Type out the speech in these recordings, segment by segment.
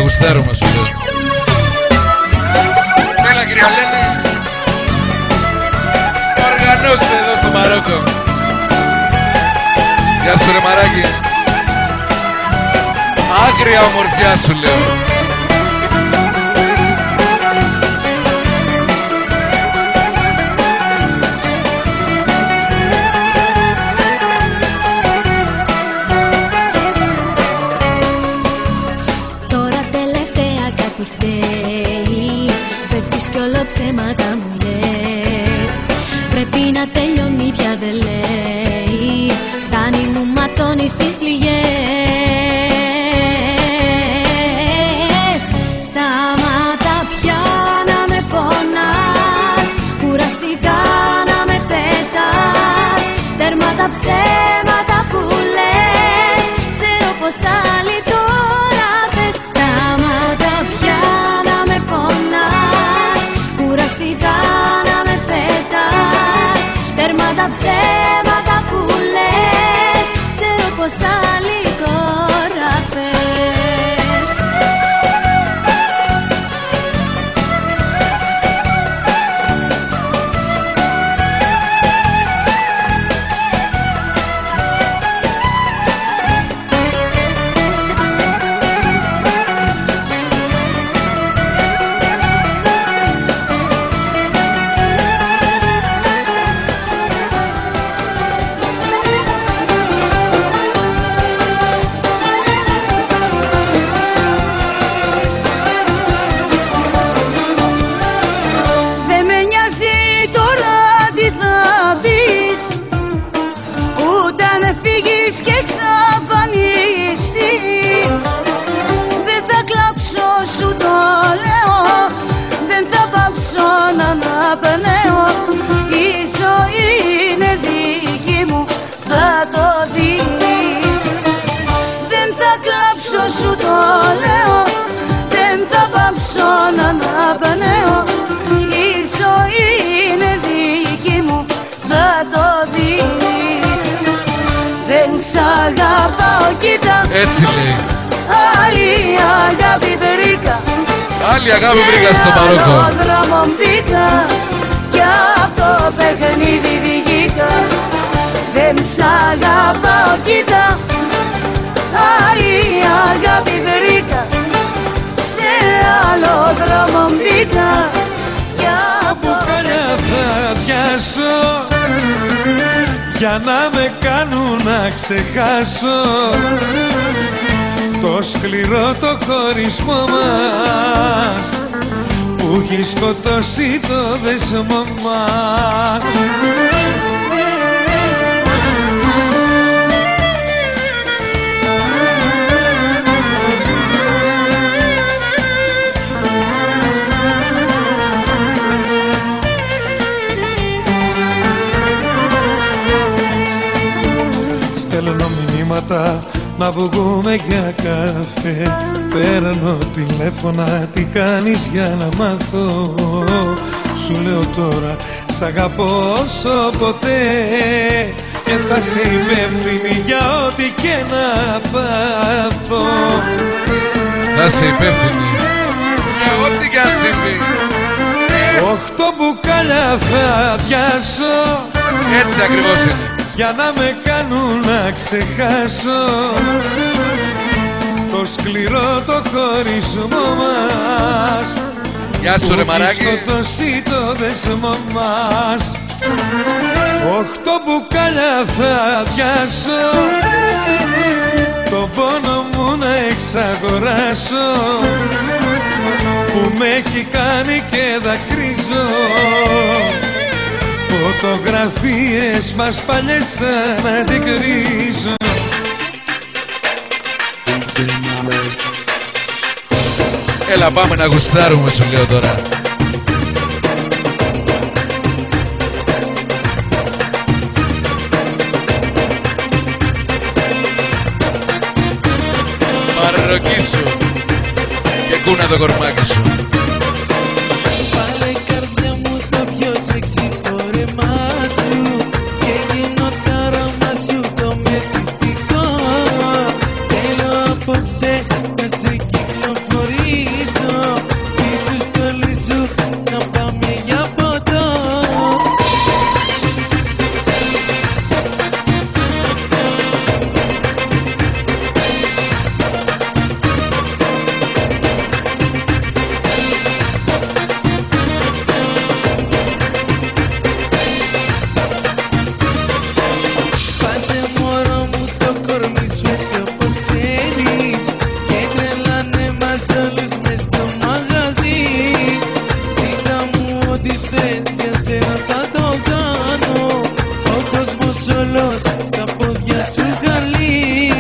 γουστάρουμε σου λέω. Έλα κυριολέτη. Οργανώστε εδώ στο Μαρόκο. Γεια σου ρε μαράκι. Άγρια ομορφιά σου λέω. Ψέματα μου λες, πρέπει να τελειώνει πια δεν λέει. Φτάνει μου ματώνεις τις πληγές. Σταμάτα πια να με πονάς, κουραστικά να με πετάς. Τέρμα τα ψέματα που λες, ξέρω πως άλλοι τώρα θες. Σταμάτα πια να με πονάς, κουραστικά να με πετάς. Τέρμα τα ψέματα που λες, ξέρω πως άλλη τώρα θες. Έτσι λέει. Άλλη αγάπη βρήκα, άλλη αγάπη βρήκα στο Μαρόκο. Σε άλλο δρόμο μπήκα κι αυτό παιχνίδι βγήκα. Δεν σ' αγαπάω κοίτα, άλλη αγάπη βρήκα, σε άλλο δρόμο μπήκα κι αυτό παιχνίδι. Θα πιάσω για να με κάνουν να ξεχάσω το σκληρό το χωρισμό μας που έχει σκοτώσει το δεσμό μας. Στέλνω μηνύματα να βγούμε για καφέ, παίρνω τηλέφωνα, τι κάνεις για να μάθω. Σου λέω τώρα, σ' αγαπώ όσο ποτέ και θα σε υπεύθυνη για ό,τι και να πάθω. Θα σε υπεύθυνη για ό,τι και να συμβεί. 8 μπουκάλια θα πιάσω, έτσι ακριβώς είναι, για να με κάνουν να ξεχάσω το σκληρό το χωρισμό μας. Γεια σου ρε μαράκι. Που έχει σκοτώσει το δεσμό μας. 8 μπουκάλια θα πιάσω, το πόνο μου να εξαγοράσω που με έχει κάνει και δακρύζω. Φωτογραφίες μας παλιές σαν αντικρίζω. Έλα πάμε να γουστάρουμε σου λέω τώρα. Μαροκίσου και κούνα το κορμάκι σου. Θέλω απόψε να σε κυκλοφορήσω. όλος στα πόδια σου καλή.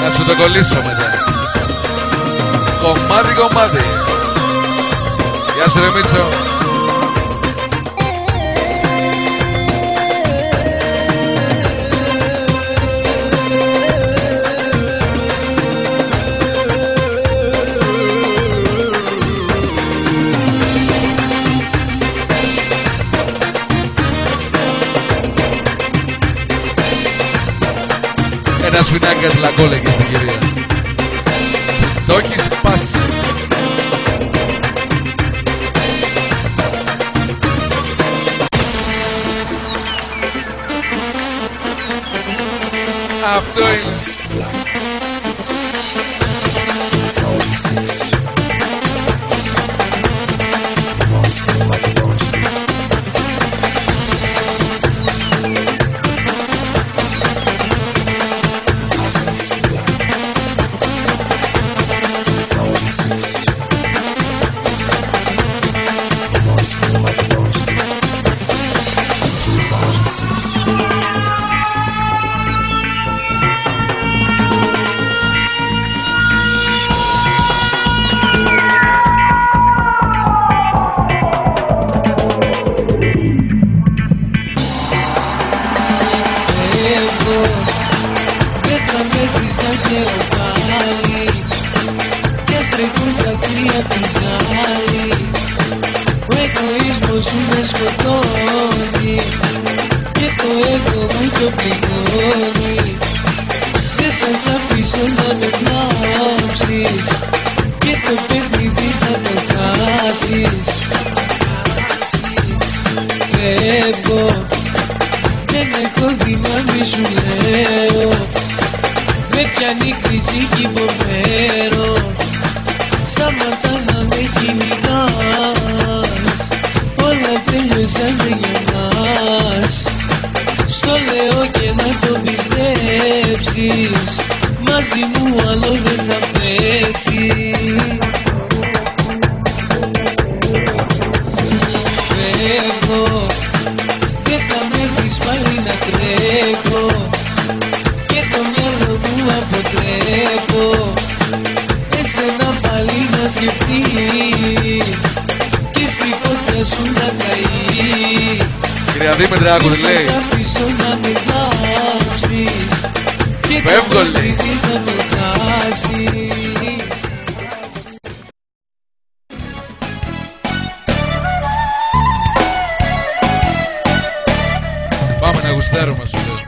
Να σου το κολλήσω μετά. Κομμάτι κομμάτι. Γεια σου ρε Μίτσο. Ένα σφινάκας λαγκόλ εκεί στην κυρία. Το έχεις πάσει. Αυτό είναι. Κυρία Δήμητρα, άκου τι λέει. Πεύγολη. Πάμε να γουστάρουμε, σου λέω.